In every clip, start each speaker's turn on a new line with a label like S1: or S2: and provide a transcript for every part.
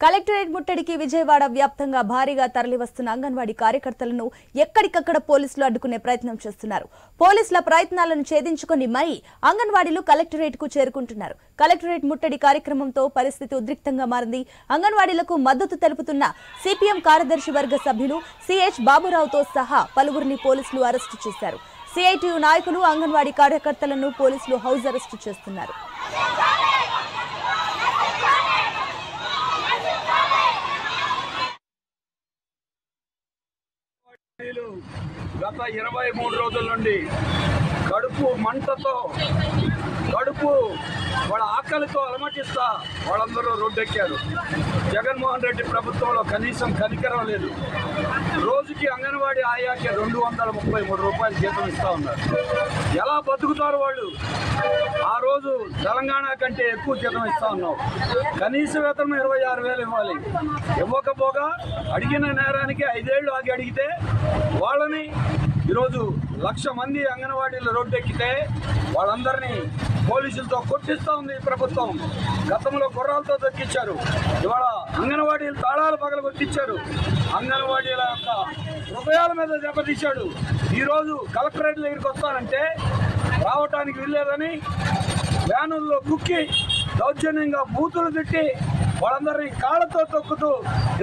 S1: Collectorate ముట్టడికి విజయవాడ వ్యాప్తంగా భారీగా తరలివస్తున్న అంగన్వాడీ కార్యకర్తలను ఎక్కడికక్కడ పోలీసులు అడ్డుకునే ప్రయత్నం చేస్తున్నారు. పోలీసుల ప్రయత్నాలను ఛేదించుకొని మరీ అంగన్వాడీలు కలెక్టరేట్ కు చేరుకుంటున్నారు. కలెక్టరేట్ ముట్టడి కార్యక్రమంతో పరిస్థితి ఉద్రిక్తంగా మారింది. అంగన్వాడీలకు మద్దతు తెలుపుతున్న సిపిఎం కార్యదర్శి వర్గ సభ్యులు సిహెచ్ బాబురావుతో సహా పలువురిని పోలీసులు అరెస్టు చేశారు. సిఐటియు నాయకులు అంగన్వాడీ కార్యకర్తలను పోలీసులు హౌస్ అరెస్టు చేస్తున్నారు.
S2: గత 23 రోజుల నుండి కడుపు మంటతో వాళ్ళ ఆకలితో అలమటిస్తా వాళ్ళందరూ రోడ్డెక్కారు. జగన్మోహన్ రెడ్డి ప్రభుత్వంలో కనీసం కనికరం లేదు. రోజుకి అంగన్వాడీ ఆయాకి 233 రూపాయలు జీతం ఇస్తా ఉన్నారు. ఎలా బతుకుతారు వాళ్ళు? ఆ రోజు తెలంగాణ కంటే ఎక్కువ జీతం ఇస్తా ఉన్నాం. కనీస వేతనం 26,000 ఇవ్వాలి. ఇవ్వకపోగా అడిగిన నేరానికి 5 ఏళ్లు ఆగి అడిగితే వాళ్ళని ఈరోజు 1,00,000 మంది అంగన్వాడీలు రోడ్డెక్కితే వాళ్ళందరినీ పోలీసులతో కొట్టిస్తూ ఉంది ఈ ప్రభుత్వం. గతంలో గుర్రాలతో దొక్కించారు, ఇవాళ అంగన్వాడీలు తాళాలు పగలగొట్టించారు. అంగన్వాడీల యొక్క హృదయాల మీద దెబ్బతీశాడు. ఈరోజు కలెక్టరేట్ దగ్గరికి వస్తానంటే రావటానికి వీల్లేదని వ్యానుల్లో కుక్కి దౌర్జన్యంగా బూతులు తిట్టి వాళ్ళందరినీ కాళ్ళతో తొక్కుతూ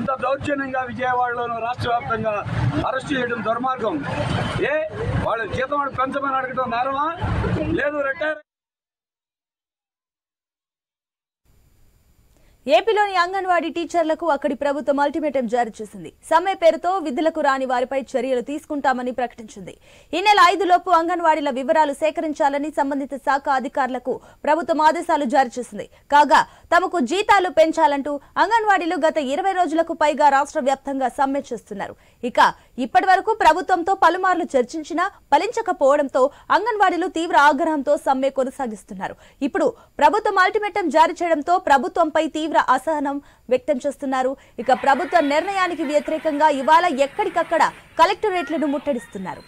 S2: ఇంత దౌర్జన్యంగా విజయవాడలోనూ రాష్ట్ర వ్యాప్తంగా అరెస్ట్ చేయడం దుర్మార్గం. వాళ్ళ జీతం పెంచమని అడగడం నేరమా? లేదు రిటైర్.
S1: ఏపీలోని అంగన్వాడీ టీచర్లకు అక్కడి ప్రభుత్వం అల్టిమేటం జారీ చేసింది. సమ్మె పేరుతో విధులకు రాని వారిపై చర్యలు తీసుకుంటామని ప్రకటించింది. ఈ నెల 5 లోపు అంగన్వాడీల వివరాలు సేకరించాలని సంబంధిత శాఖ అధికారులకు ప్రభుత్వం ఆదేశాలు జారీ చేసింది. కాగా తమకు జీతాలు పెంచాలంటూ అంగన్వాడీలు గత 20 రోజులకు పైగా రాష్ట్ర వ్యాప్తంగా సమ్మె చేస్తున్నారు. ఇక ఇప్పటి వరకు ప్రభుత్వంతో పలుమార్లు చర్చించినా ఫలించకపోవడంతో అంగన్వాడీలు తీవ్ర ఆగ్రహంతో సమ్మె కొనసాగిస్తున్నారు. ఇప్పుడు ప్రభుత్వం అల్టిమేటం జారీ చేయడంతో ప్రభుత్వంపై తీవ్ర అసహనం వ్యక్తం చేస్తున్నారు. ఇక ప్రభుత్వ నిర్ణయానికి వ్యతిరేకంగా ఇవాళ ఎక్కడికక్కడ కలెక్టరేట్లను ముట్టడిస్తున్నారు.